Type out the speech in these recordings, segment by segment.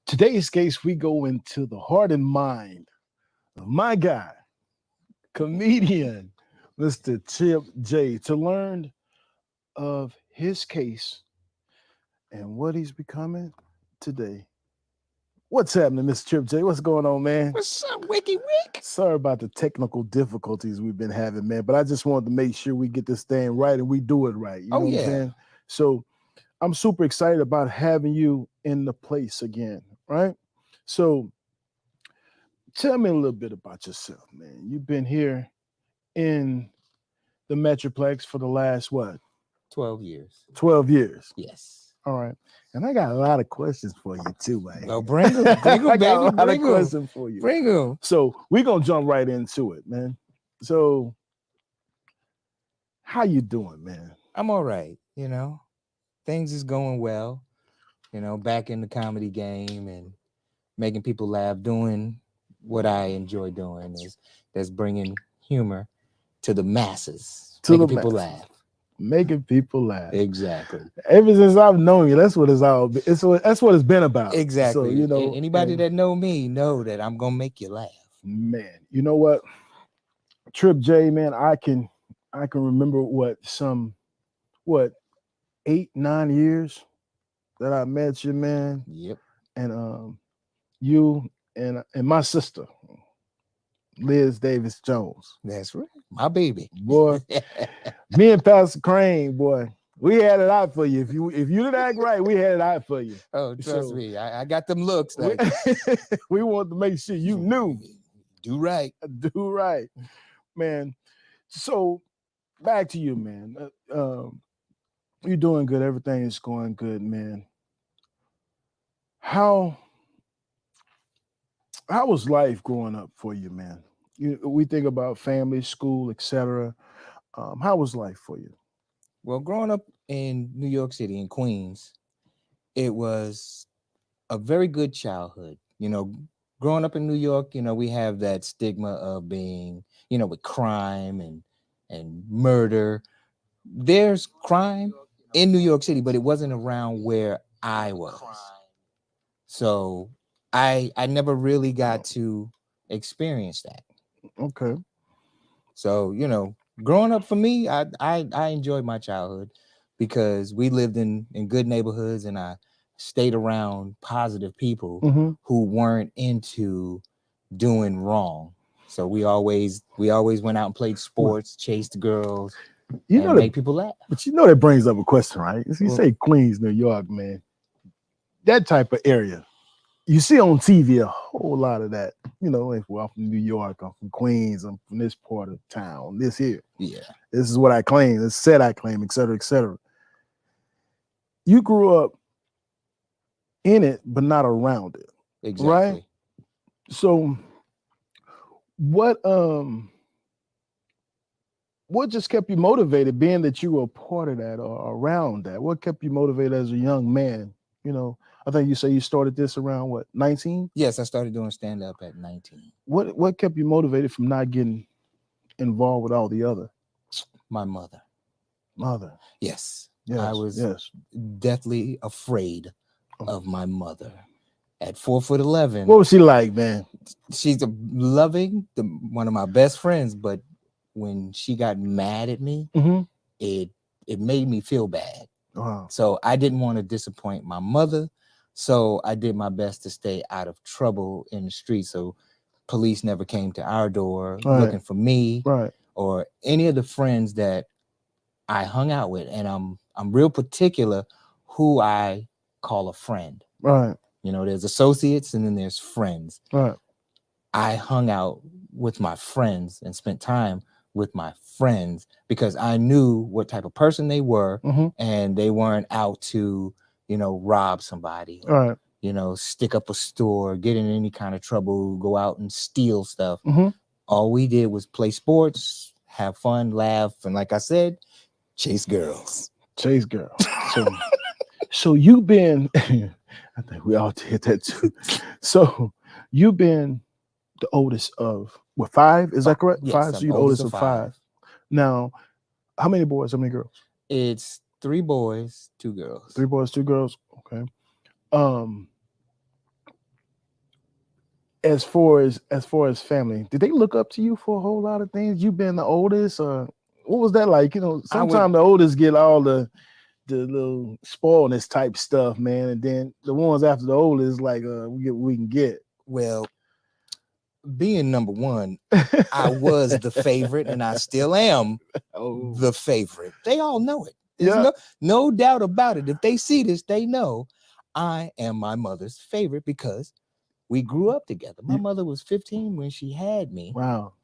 Today's case, we go into the heart and mind of my guy, comedian, Mr. Chip J, to learn of his case and what he's becoming today. What's happening, Mr. Chip J? What's going on, man? What's up, Wiki Wick? Sorry about the technical difficulties we've been having, man, but I just wanted to make sure we get this thing right and we do it right. You know what I'm saying? So I'm super excited about having you in the place again, right? So tell me a little bit about yourself, man. You've been here in the Metroplex for the last what? 12 years. 12 years. Yes. All right. And I got a lot of questions for you too, man. Well, bring them, I got baby. a lot Bring of them. questions for you. Bring them. So we're gonna jump right into it, man. So how you doing, man? I'm all right. You know, things is going well. You know, back in the comedy game and making people laugh, doing what I enjoy doing that's bringing humor to the masses, making people laugh. Making people laugh. Exactly. Ever since I've known you, that's what it's all. That's what it's been about. Exactly. So you know, anybody that know me know that I'm gonna make you laugh. Man, you know what, Trip J, man, I can remember 8-9 years that I met you, man. Yep. And you and my sister, Liz Davis Jones. That's right. My baby. Boy, me and Pastor Crane, boy, we had it out for you. If you didn't act right, we had it out for you. Oh, trust me. I got them looks. Like we wanted to make sure you knew. Do right. Do right. Man. So back to you, man. You're doing good. Everything is going good, man. How was life growing up for you, man? We think about family, school, etc. How was life for you? Well, growing up in New York City, in Queens, it was a very good childhood. You know, growing up in New York, you know, we have that stigma of being, you know, with crime and murder. There's crime in New York City, but it wasn't around where I was. So I never really got to experience that. Okay. So, you know, growing up for me, I enjoyed my childhood because we lived in good neighborhoods and I stayed around positive people who weren't into doing wrong. So we always went out and played sports, chased girls, and made people laugh. But you know that brings up a question, right? If you say Queens, New York, man, that type of area, you see on TV a whole lot of that. You know, if well, I'm from New York, I'm from Queens, I'm from this part of town, this here. Yeah. This is what I claim, this said I claim, et cetera, et cetera. You grew up in it, but not around it. Exactly. Right? So what just kept you motivated, being that you were a part of that or around that? What kept you motivated as a young man? You know, I think you say you started this around what, 19? Yes, I started doing stand-up at 19. What kept you motivated from not getting involved with all the other? My mother. Yes. I was deathly afraid of my mother. At 4'11". What was she like, man? She's a loving, one of my best friends, but when she got mad at me, it made me feel bad. Wow. So I didn't want to disappoint my mother. So I did my best to stay out of trouble in the street. So police never came to our door looking for me or any of the friends that I hung out with. And I'm real particular who I call a friend. Right. You know, there's associates and then there's friends. Right. I hung out with my friends and spent time with my friends because I knew what type of person they were and they weren't out to rob somebody, All or, right. stick up a store, get in any kind of trouble, go out and steal stuff. Mm-hmm. All we did was play sports, have fun, laugh, and like I said, chase girls. Chase girl. So you've been, I think we all did that too. So you've been the oldest of what, 5? Is that correct? Yes, 5. So I'm you're the oldest of 5. Now, how many boys? How many girls? It's 3 boys, 2 girls. 3 boys, 2 girls. Okay. As far as family, did they look up to you for a whole lot of things? You being the oldest, what was that like? Sometimes the oldest get all the little spoilness type stuff, man, and then the ones after the oldest, like we can get. Well, being number 1, I was the favorite, and I still am the favorite. They all know it. There's no doubt about it. If they see this, they know I am my mother's favorite because we grew up together. My mother was 15 when she had me. Wow.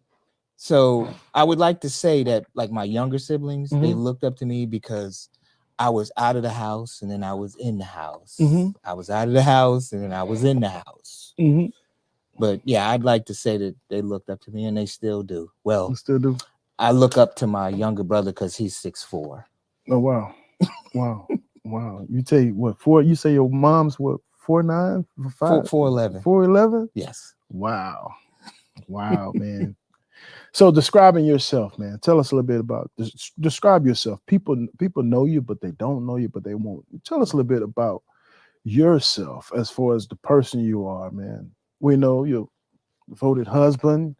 So I would like to say that, like, my younger siblings, they looked up to me because I was out of the house and then I was in the house. I was out of the house and then I was in the house. But yeah, I'd like to say that they looked up to me, and they still do. Well, still do. I look up to my younger brother because he's 6'4". Oh wow, wow! You tell you what, 4? You say your mom's what, 4'9", 5, 4'11", 4'11"? Yes. Wow, man. So describing yourself, man. Tell us a little bit about describe yourself. People know you, but they don't know you, but they won't. Tell us a little bit about yourself as far as the person you are, man. We know you're devoted husband,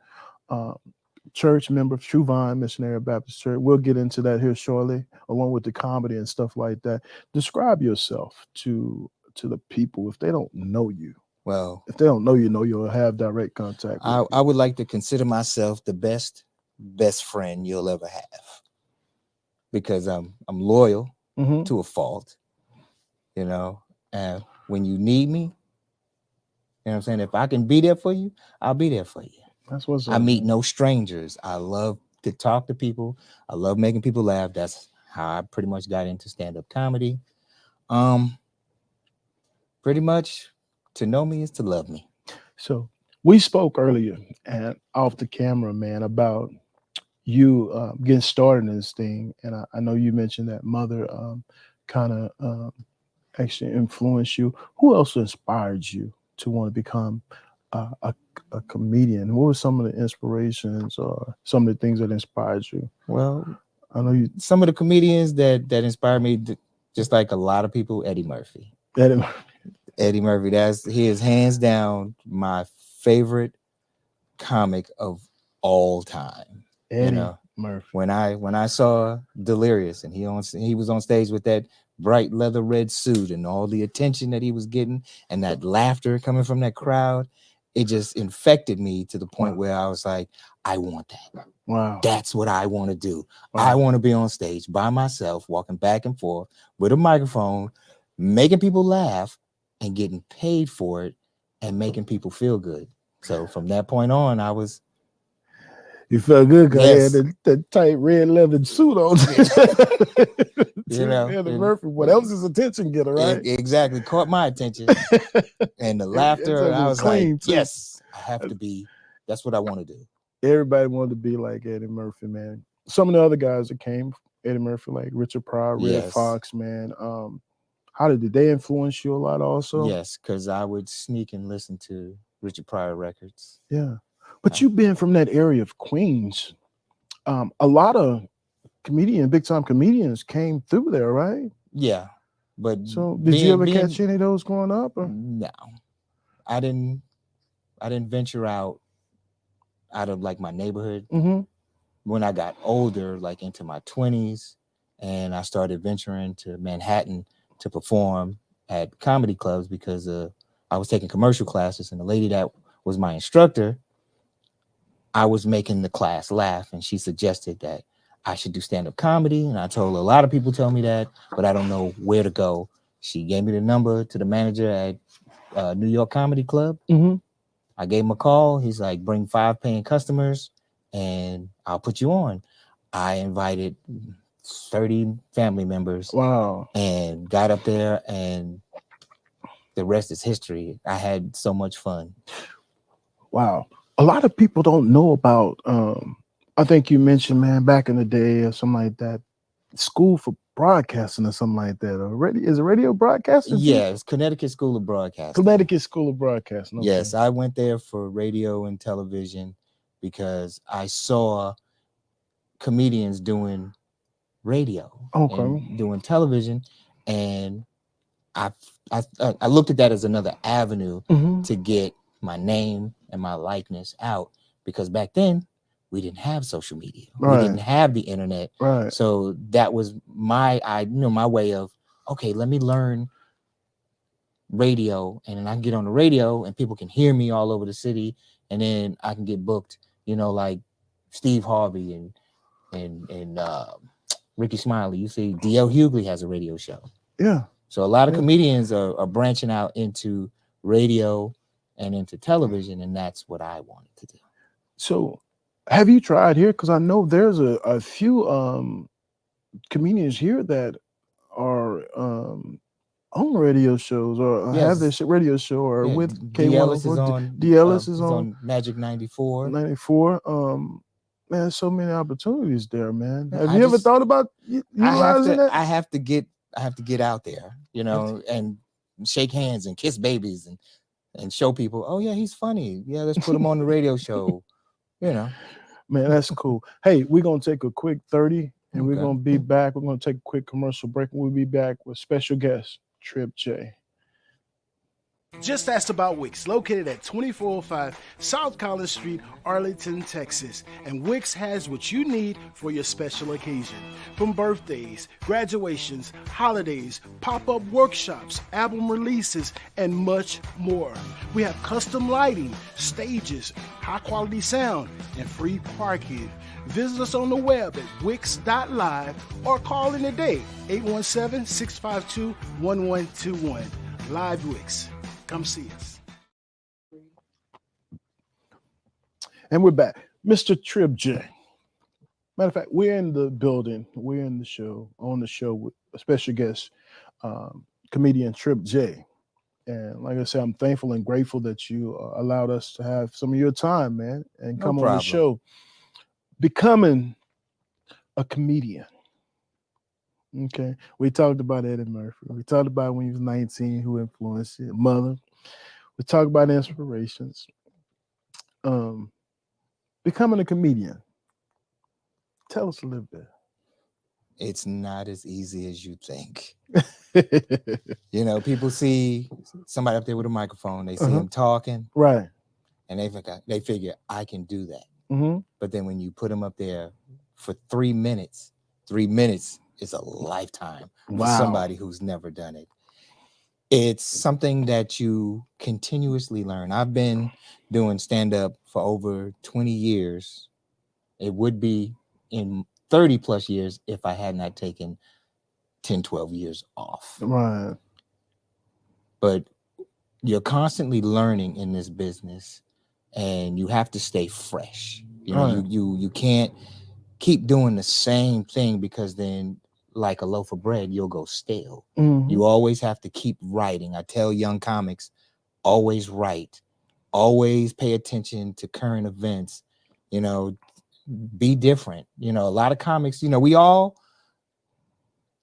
church member of True Vine Missionary Baptist Church. We'll get into that here shortly, along with the comedy and stuff like that. Describe yourself to the people if they don't know you. Well, if they don't know you, you'll have direct contact. I would like to consider myself the best friend you'll ever have, because I'm loyal to a fault, and when you need me, you know what I'm saying? If I can be there for you, I'll be there for you. That's what's up. I meet no strangers. I love to talk to people. I love making people laugh. That's how I pretty much got into stand-up comedy. Pretty much, to know me is to love me. So we spoke earlier and off the camera, man, about you getting started in this thing. And I know you mentioned that mother kind of actually influenced you. Who else inspired you to want to become a comedian? What were some of the inspirations or some of the things that inspired you? Well, I know some of the comedians that inspired me, just like a lot of people, Eddie Murphy. Eddie Murphy, he is hands down my favorite comic of all time. Eddie Murphy. When I saw Delirious and he was on stage with that bright leather red suit and all the attention that he was getting and that laughter coming from that crowd, it just infected me to the point where I was like, I want that. Wow. That's what I want to do. Wow. I want to be on stage by myself, walking back and forth with a microphone, making people laugh and getting paid for it and making people feel good. So from that point on, you felt good because he had the tight red leather suit on. Eddie Murphy, what else is attention getter, right? Exactly. Caught my attention. And the laughter, I was like, yes, I have to be. That's what I want to do. Everybody wanted to be like Eddie Murphy, man. Some of the other guys that came, Eddie Murphy, like Richard Pryor, Red Fox, man. How did they influence you a lot also? Yes, because I would sneak and listen to Richard Pryor records. Yeah. But you've been from that area of Queens. A lot of big time comedians came through there, right? Yeah. But so did you ever catch any of those growing up? Or? No. I didn't venture out of like my neighborhood. When I got older, like into my 20s, and I started venturing to Manhattan to perform at comedy clubs because I was taking commercial classes, and the lady that was my instructor, I was making the class laugh, and she suggested that I should do stand-up comedy. And I told a lot of people tell me that, but I don't know where to go. She gave me the number to the manager at New York Comedy Club. I gave him a call. He's like, bring 5 paying customers and I'll put you on. I invited 30 family members. Wow. And got up there, and the rest is history. I had so much fun. Wow. A lot of people don't know about I think you mentioned, man, back in the day or something like that, school for broadcasting or something like that. Or is it radio broadcasting? Yes, Connecticut School of Broadcasting. Connecticut School of Broadcasting. Okay. Yes, I went there for radio and television because I saw comedians doing radio and doing television, and I looked at that as another avenue to get my name and my likeness out, because back then we didn't have social media, we didn't have the internet, so that was my way of, okay, let me learn radio, and then I can get on the radio and people can hear me all over the city, and then I can get booked, like Steve Harvey and Ricky Smiley. You see, D.L. Hughley has a radio show. Yeah. So a lot of comedians are branching out into radio and into television, and that's what I wanted to do. So have you tried here? Because I know there's a few comedians here that are on radio shows or have their radio show or with D. Ellis is on. D. Ellis is on Magic 94. 94. Man, so many opportunities there, man. Have you ever thought about utilizing that? I have to get out there, and shake hands and kiss babies and show people, oh yeah, he's funny. Yeah, let's put him on the radio show. Man, that's cool. Hey, we're gonna take a quick 30 and we're gonna be back. We're gonna take a quick commercial break, and we'll be back with special guest Trip J. Just asked about Wix, located at 2405 South Collins Street, Arlington, Texas. And Wix has what you need for your special occasion. From birthdays, graduations, holidays, pop-up workshops, album releases, and much more. We have custom lighting, stages, high-quality sound, and free parking. Visit us on the web at wix.live or call in today, 817-652-1121. Live Wix. Come see us. And we're back. Mr. Trip J. Matter of fact, we're in the building. We're in the show, on the show with a special guest, comedian Trip J. And like I said, I'm thankful and grateful that you allowed us to have some of your time, man, and come on the show. Becoming a comedian. Okay. We talked about Eddie Murphy. We talked about when he was 19, who influenced his mother. We talked about inspirations. Becoming a comedian. Tell us a little bit. It's not as easy as you think. People see somebody up there with a microphone. They see him talking. Right. And they figure, I can do that. But then when you put them up there for 3 minutes is a lifetime for somebody who's never done it. It's something that you continuously learn. I've been doing stand-up for over 20 years. It would be in 30 plus years if I had not taken 10, 12 years off. Right. But you're constantly learning in this business, and you have to stay fresh. You can't keep doing the same thing, because then, like a loaf of bread, you'll go stale. You always have to keep writing. I tell young comics, always write, always pay attention to current events, be different. A lot of comics, we all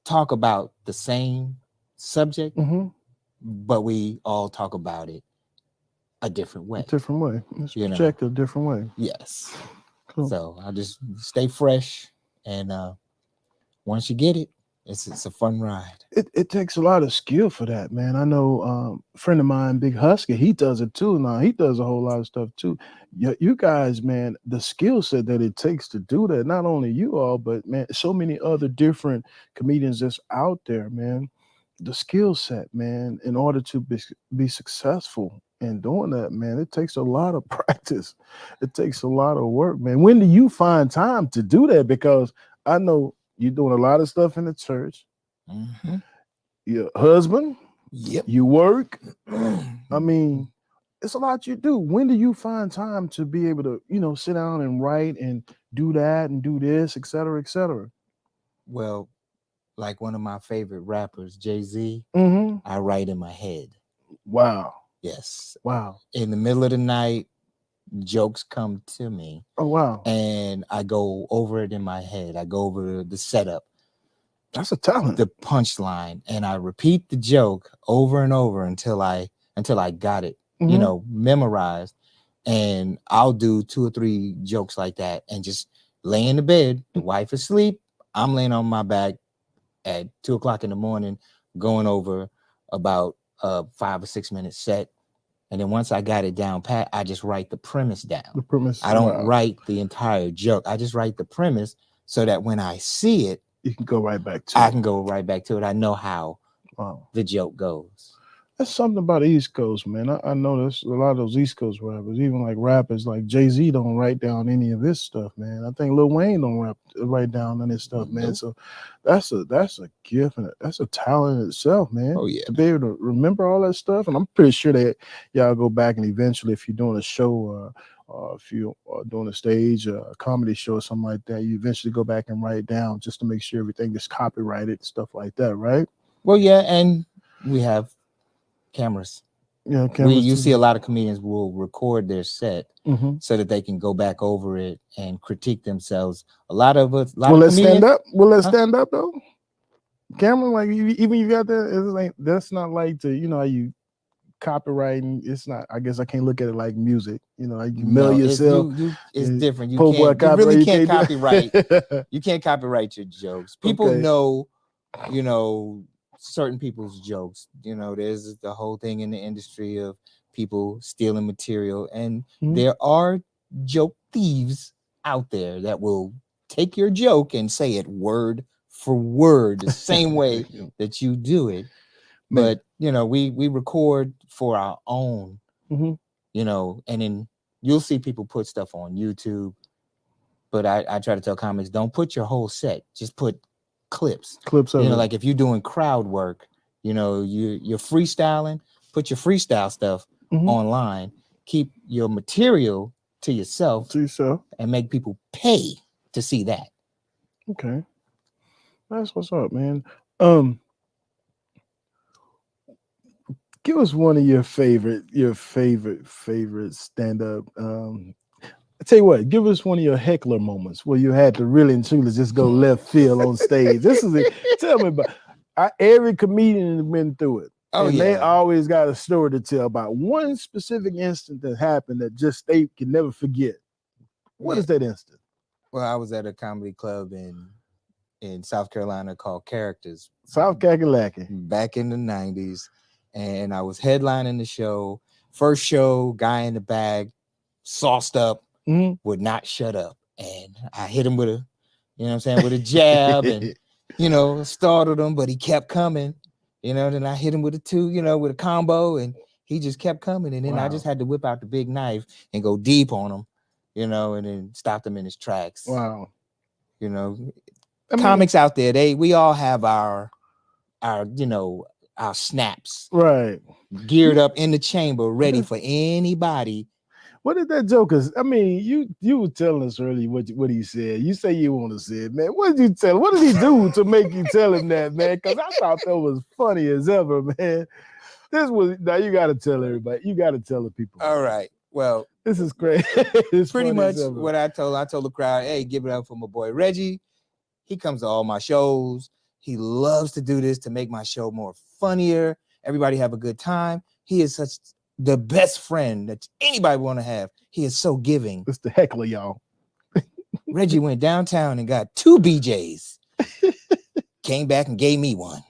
talk about the same subject, but we all talk about it a different way. It's projected a different way. Yes. Cool. So I just stay fresh, and once you get it, it's a fun ride. It takes a lot of skill for that, man. I know a friend of mine, Big Husky, he does it too. Now he does a whole lot of stuff too. You guys, man, the skill set that it takes to do that, not only you all, but man, so many other different comedians that's out there, man. The skill set, man, in order to be successful in doing that, man, it takes a lot of practice. It takes a lot of work, man. When do you find time to do that? Because I know you're doing a lot of stuff in the church. Your husband, you work. I mean, it's a lot you do. When do you find time to be able to, sit down and write and do that and do this, et cetera, et cetera? Well, like one of my favorite rappers, Jay-Z, Mm-hmm. I write in my head. Wow. Yes. Wow. In the middle of the night, jokes come to me. Oh, wow. And I go over it in my head. I go over the setup, That's a talent. the punchline, and I repeat the joke over and over until I got it, memorized. And I'll do 2 or 3 jokes like that and just lay in the bed. The wife is asleep. I'm laying on my back at 2 o'clock in the morning, going over about a 5 or 6 minute set. And then once I got it down pat, I just write the premise down. The premise. I don't write the entire joke. I just write the premise so that when I see it, you can go right back to I can go right back to it. I know how the joke goes. That's something about the East Coast, man. I noticed a lot of those East Coast rappers, even like rappers like Jay-Z, don't write down any of his stuff, man. I think Lil Wayne don't write down any stuff, man. So that's a gift and that's a talent in itself, man. Oh yeah, to be able to remember all that stuff. And I'm pretty sure that y'all go back and eventually, if you're doing a show, if you are doing a stage, a comedy show or something like that, you eventually go back and write it down just to make sure everything is copyrighted, stuff like that, right? Well, yeah, and we have cameras. Yeah, cameras. You see a lot of comedians will record their set so that they can go back over it and critique themselves. Will it stand up? Will it stand up though? Camera, like even you got that, it's like that's not like how you copywriting. It's not. I guess I can't look at it like music. Like you mail yourself. It's different. You really can't copyright. You can't copyright your jokes. People know, certain people's jokes. There's the whole thing in the industry of people stealing material, and there are joke thieves out there that will take your joke and say it word for word the same way that you do it. But we record for our own, and then you'll see people put stuff on YouTube. But I try to tell comics, don't put your whole set, just put clips of it. Like if you're doing crowd work, you're freestyling, put your freestyle stuff online, keep your material to yourself and make people pay to see that. Okay, that's what's up, man. Give us one of your favorite stand-up. I tell you what, give us one of your heckler moments where you had to really and truly just go left field on stage. Tell me about. Every comedian has been through it. They always got a story to tell about one specific instant that happened that just they can never forget. What is that instant? Well, I was at a comedy club in South Carolina called Characters. South Kakalaki. Back in the 90s. And I was headlining the show. First show, guy in the bag, sauced up, would not shut up. And I hit him with with a jab and, startled him, but he kept coming. Then I hit him with a 2, with a combo, and he just kept coming. And then I just had to whip out the big knife and go deep on him, and then stopped him in his tracks. Wow. Comics out there, we all have our snaps, right, geared up in the chamber, ready for anybody. What did that Joker's? I mean, you were telling us earlier what he said. You say you want to say it, man. What did you tell? What did he do to make you tell him that, man? Because I thought that was funny as ever, man. Now you got to tell everybody. You got to tell the people. All right. Well, this is great. It's pretty much what I told the crowd. Hey, give it up for my boy Reggie. He comes to all my shows. He loves to do this to make my show more funnier. Everybody have a good time. He is the best friend that anybody want to have. He is so giving. It's the heckler, y'all. Reggie went downtown and got 2 BJs. Came back and gave me one.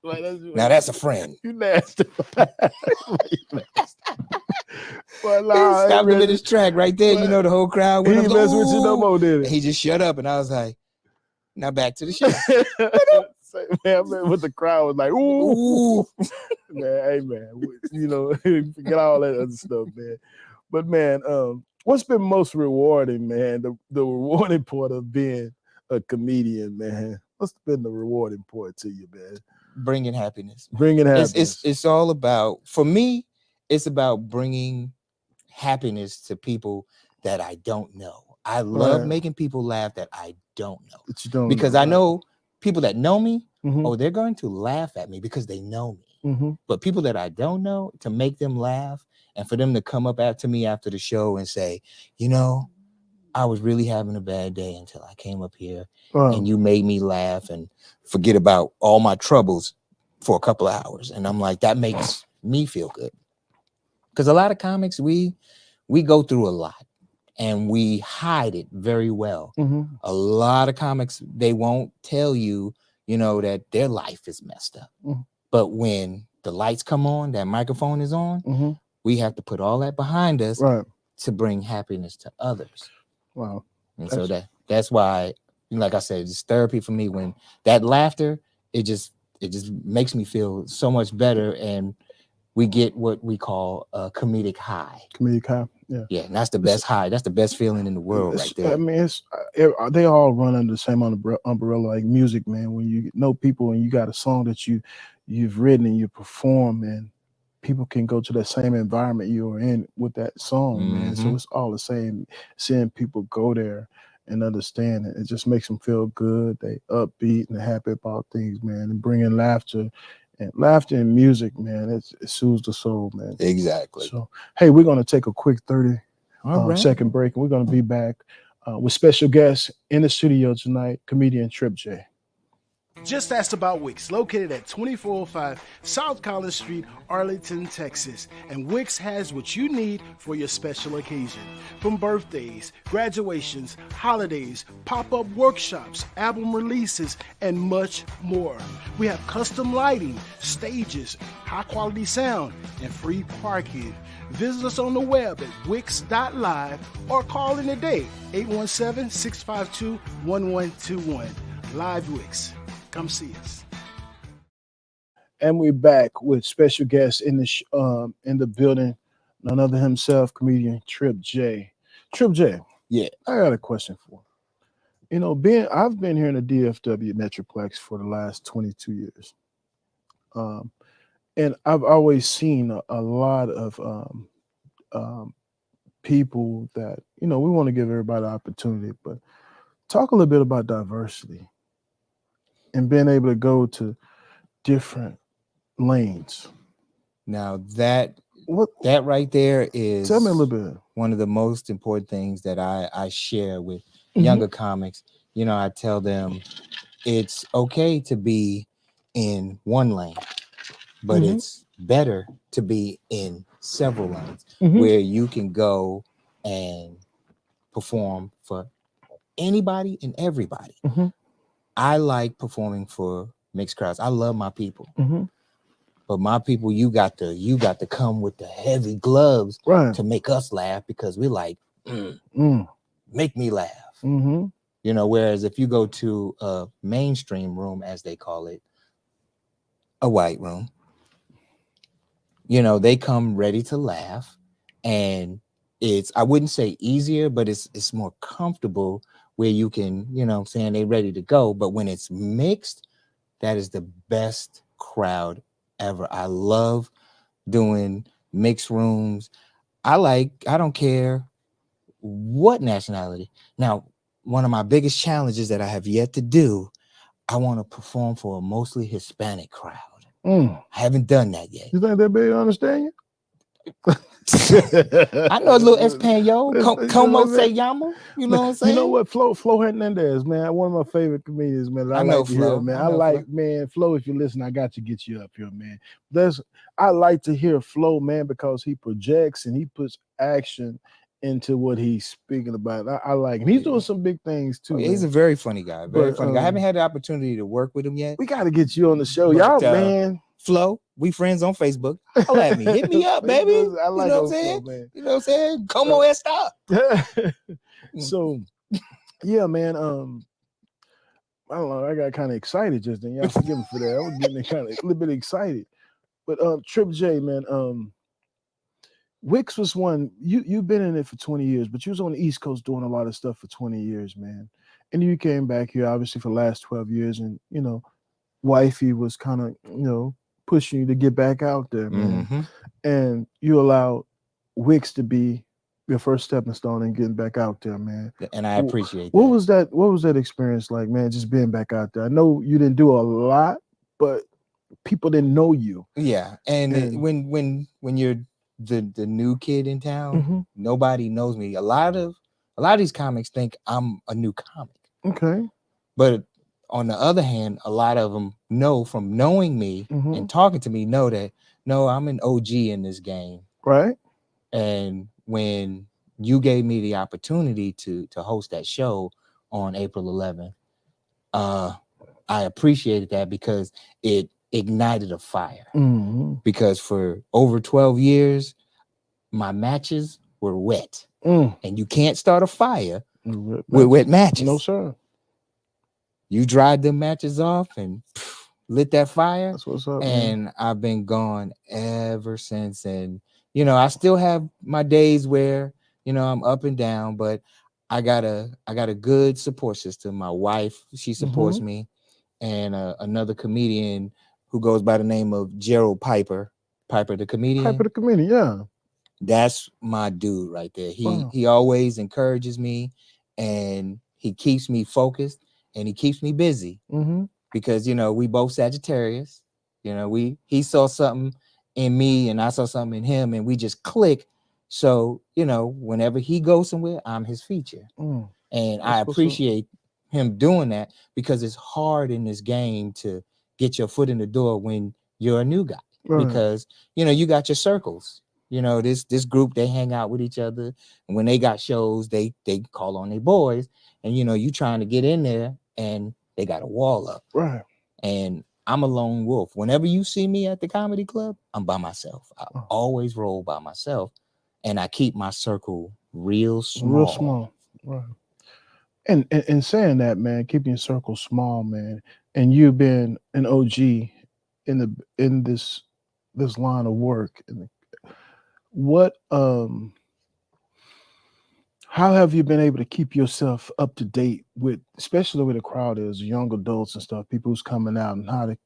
Now that's a friend. You nasty. Stopped him in his track right there. The whole crowd went up. He mess with you no more, did he? He just shut up, and I was like, now back to the show. Man, with the crowd was like, ooh. Man, hey man, forget all that other stuff, man. But man, what's been most rewarding, man? The rewarding part of being a comedian, man. What's been the rewarding part to you, man? Bringing happiness. It's all about, for me, it's about bringing happiness to people that I don't know. I love Right. making people laugh that I don't know, That you don't because know, I right. know people that know me, Mhm. oh, they're going to laugh at me because they know me. Mhm. But people that I don't know, to make them laugh and for them to come up to me after the show and say, you know, I was really having a bad day until I came up here Wow. and you made me laugh and forget about all my troubles for a couple of hours. And I'm like, that makes me feel good. Because a lot of comics, we go through a lot and we hide it very well. Mhm. A lot of comics, they won't tell you, you know, that their life is messed up. Mhm. But when the lights come on, that microphone is on, Mhm. we have to put all that behind us Right. to bring happiness to others. Wow. And so that's why, like I said, it's therapy for me. When that laughter, it just makes me feel so much better, and we get what we call a comedic high. Comedic high. Yeah. Yeah, and that's the best high. That's the best feeling in the world right there. I mean, they all run under the same umbrella, like music, man. When you know people and you got a song that you've written and you perform, and people can go to that same environment you were in with that song, man. So it's all the same. Seeing people go there and understand it, it just makes them feel good. They upbeat and happy about things, man, and bringing laughter. And laughter and music, man, it soothes the soul, man. Exactly. So, hey, we're going to take a quick 30 right. second break, and we're going to be back with special guests in the studio tonight, comedian Trip J. Just asked about Wix, located at 2405 South Collins Street, Arlington, Texas. And Wix has what you need for your special occasion. From birthdays, graduations, holidays, pop-up workshops, album releases, and much more. We have custom lighting, stages, high-quality sound, and free parking. Visit us on the web at wix.live or call in today, 817-652-1121. Live Wix. Come see us. And we're back with special guests in the building. None other himself, comedian Trip J. Trip J. Yeah. I got a question for you. You know, I've been here in the DFW Metroplex for the last 22 years. And I've always seen a lot of people that, you know, we want to give everybody opportunity, but talk a little bit about diversity and being able to go to different lanes. Now that right there is, tell me a little bit, one of the most important things that I share with younger comics. You know, I tell them it's okay to be in one lane, but it's better to be in several lanes where you can go and perform for anybody and everybody. I like performing for mixed crowds. I love my people. But my people, you got to come with the heavy gloves to make us laugh, because we like, make me laugh. You know, whereas if you go to a mainstream room, as they call it, a white room, you know, they come ready to laugh, and it's, I wouldn't say easier, but it's more comfortable, where you can, you know what I'm saying, they ready to go. But when it's mixed, that is the best crowd ever. I love doing mixed rooms. I don't care what nationality. Now, one of my biggest challenges that I have yet to do, I want to perform for a mostly Hispanic crowd. I haven't done that yet. You think they'll understand you? I know a little Espanol, como se llama. You know what I'm saying? You know what, Flo Hernandez, man, one of my favorite comedians, man. I like Flo, hear, man. I like Flo. Man, Flo, if you listen, I got to get you up here, man. I like to hear Flo, man, because he projects and he puts action into what he's speaking about. I like him. He's doing some big things too. He's a very funny guy. Very funny guy. I haven't had the opportunity to work with him yet. We got to get you on the show, y'all, man. Flo, we friends on Facebook. Holla at me. Hit me up, baby. I like, you know what I'm saying? Flo, man. You know what I'm saying? Como esta? So, yeah, man. I don't know. I got kind of excited just then. Y'all forgive me for that. I was getting kind of a little bit excited. But Trip J, man, Wix was one. You've been in it for 20 years, but you was on the East Coast doing a lot of stuff for 20 years, man. And you came back here, obviously, for the last 12 years, and you know, wifey was kind of, you know, pushing you to get back out there, man. And you allowed Wix to be your first stepping stone and getting back out there, man. And I appreciate what that. was that? What was that experience like, man? Just being back out there. I know you didn't do a lot, but people didn't know you. Yeah, and when you're the new kid in town, nobody knows me. A lot of these comics think I'm a new comic. Okay. But on the other hand, a lot of them know from knowing me and talking to me, know that no, I'm an OG in this game. Right. And when you gave me the opportunity to host that show on April 11th, I appreciated that because it ignited a fire. Because for over 12 years, my matches were wet. And you can't start a fire with wet matches. No, sir. You dried them matches off and lit that fire. That's what's up, and man. I've been gone ever since. And I still have my days where I'm up and down, but I got a good support system. My wife, she supports me, and another comedian who goes by the name of Gerald Piper the comedian. Piper the comedian, yeah. That's my dude right there. He always encourages me, and he keeps me focused, and he keeps me busy. Because we both Sagittarius. He saw something in me, and I saw something in him, and we just click. So whenever he goes somewhere, I'm his feature, and I appreciate him doing that, because it's hard in this game to get your foot in the door when you're a new guy. Because you got your circles. This group, they hang out with each other, and when they got shows, they call on their boys, and you trying to get in there, and they got a wall up. Right. And I'm a lone wolf. Whenever you see me at the comedy club, I'm by myself. I always roll by myself, and I keep my circle real small. Real small. Right. And saying that, man, keeping your circle small, man, and you've been an OG in this line of work. What how have you been able to keep yourself up to date with, especially where the crowd is, young adults and stuff, people who's coming out, and how to,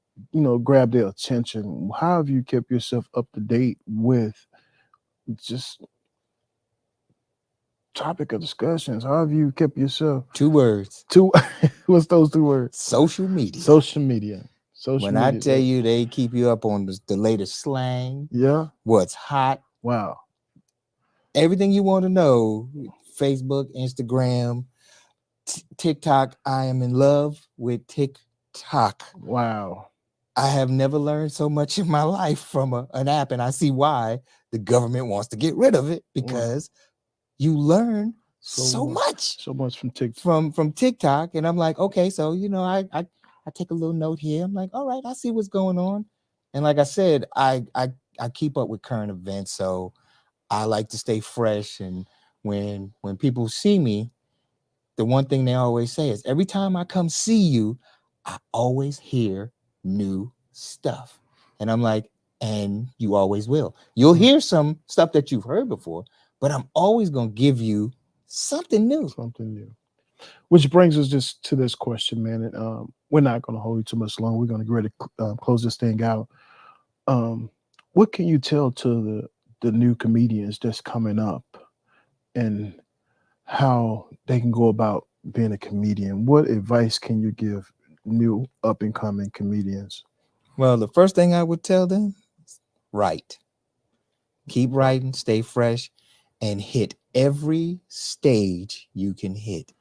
grab their attention? How have you kept yourself up to date with just topic of discussions? How have you kept yourself? 2 words. What's those 2 words? Social media. Social media. When I tell you, they keep you up on the latest slang. Yeah. What's hot. Wow. Everything you want to know. Facebook, Instagram, TikTok. I am in love with TikTok. Wow. I have never learned so much in my life from an app, and I see why the government wants to get rid of it, because you learn so much from TikTok. From TikTok. And I'm like, okay, so I take a little note here. I'm like, all right, I see what's going on. And like I said, I keep up with current events, so I like to stay fresh. And when people see me, the one thing they always say is, every time I come see you, I always hear new stuff. And I'm like, and you always will. You'll hear some stuff that you've heard before, but I'm always going to give you something new. Something new. Which brings us just to this question, man. And we're not going to hold you too much longer. We're going to get ready to close this thing out. What can you tell to the new comedians that's coming up, and how they can go about being a comedian? What advice can you give new up and coming comedians? Well, the first thing I would tell them is write. Keep writing, stay fresh, and hit every stage you can hit.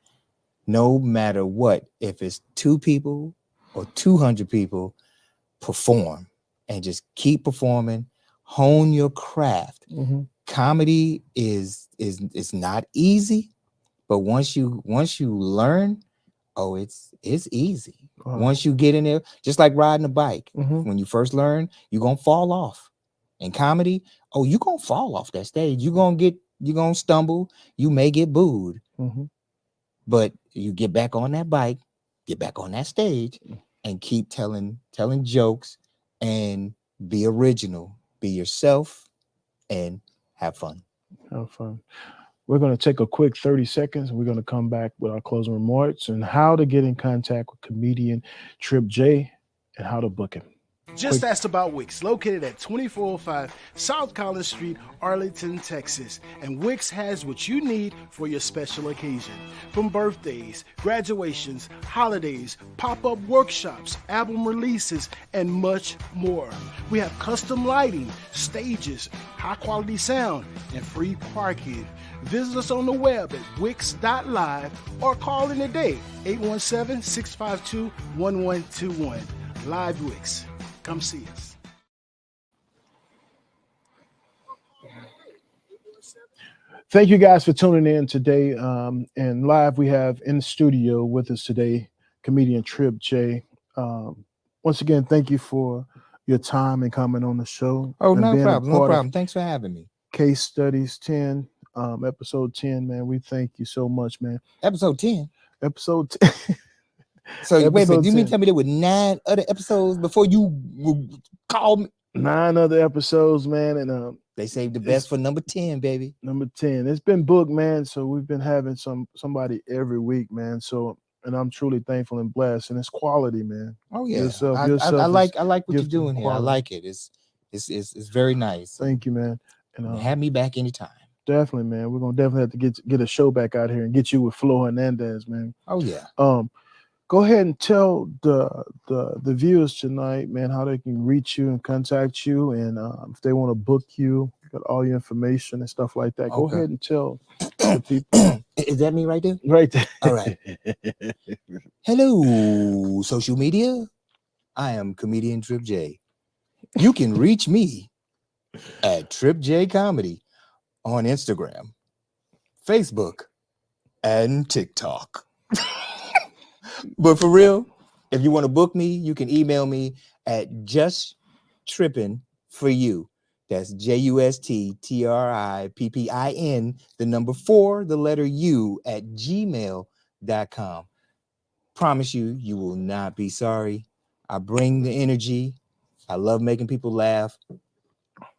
No matter what, if it's 2 people or 200 people, perform, and just keep performing. Hone your craft. Comedy is not easy, but once you learn, it's easy. Once you get in there, just like riding a bike. When you first learn, you're gonna fall off. In comedy, you're gonna fall off that stage. You're gonna stumble. You may get booed, but you get back on that bike, get back on that stage, and keep telling jokes, and be original, be yourself, and have fun. Have fun. We're going to take a quick 30 seconds. We're going to come back with our closing remarks and how to get in contact with comedian Trip J and how to book him. Just asked about Wix, located at 2405 South Collins Street, Arlington, Texas. And Wix has what you need for your special occasion. From birthdays, graduations, holidays, pop-up workshops, album releases, and much more. We have custom lighting, stages, high-quality sound, and free parking. Visit us on the web at wix.live or call in today, 817-652-1121. Live Wix. Come see us. Thank you guys for tuning in today. And live, we have in the studio with us today, comedian Trip J. Once again, thank you for your time and coming on the show. Oh, and no being a problem. No part of problem. Thanks for having me. Case Studies 10, episode 10, man. We thank you so much, man. Episode 10. Episode 10. So wait a minute, Episode do you mean 10. tell me there were 9 other episodes before you called me? 9 other episodes, man, and They saved the best for number 10, baby. number 10. It's been booked, man. So we've been having somebody every week, man. So, and I'm truly thankful and blessed. And it's quality, man. Oh yeah, Yourself I is like what you're gifted doing here. I quality. like it. It's very nice. Thank you, man. And Have me back anytime. definitely, man. We're gonna definitely have to get a show back out here and get you with Flo Hernandez, man. Oh yeah. Go ahead and tell the viewers tonight, man, how they can reach you and contact you, and if they want to book you, got all your information and stuff like that. Go Okay. ahead and tell the people. Is that me right there? Right there. All right. Hello, social media. I am comedian Trip J. You can reach me at Trip J Comedy on Instagram, Facebook, and TikTok. But for real, if you want to book me, you can email me at justtrippin for you. That's JUSTTRIPPIN, the number 4, the letter U at gmail.com. Promise you, you will not be sorry. I bring the energy. I love making people laugh.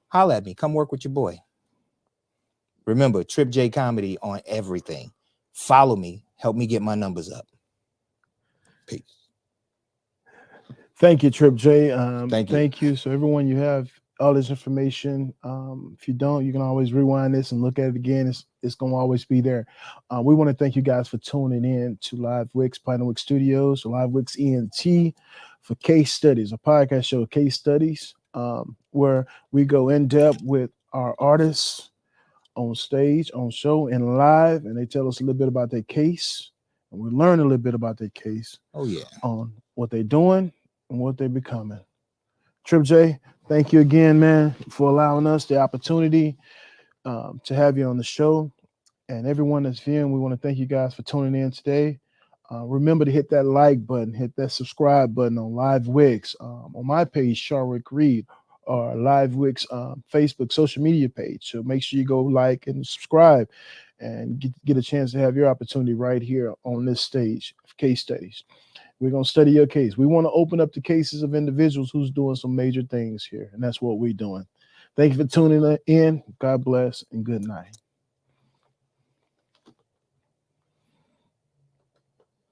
Holla at me. Come work with your boy. Remember, Trip J Comedy on everything. Follow me. Help me get my numbers up. Peace. Thank you, Trip J. Thank you. So everyone, you have all this information. If you don't, you can always rewind this and look at it again. It's gonna always be there. We want to thank you guys for tuning in to Live Wix, Platinum Wix Studios, Live Wix ENT for Case Studies, a podcast show, Case Studies, where we go in depth with our artists on stage, on show, and live, and they tell us a little bit about their case, and we learn a little bit about their case. Oh yeah. On what they're doing and what they're becoming. Trip J, thank you again, man, for allowing us the opportunity to have you on the show. And everyone that's viewing, we want to thank you guys for tuning in today. Remember to hit that like button, hit that subscribe button on Live Wix, on my page, Sharwick Reed, or Live Wix Facebook social media page. So make sure you go like and subscribe and get a chance to have your opportunity right here on this stage of Case Studies. We're going to study your case. We want to open up the cases of individuals who's doing some major things here, and that's what we're doing. Thank you for tuning in. God bless and good night.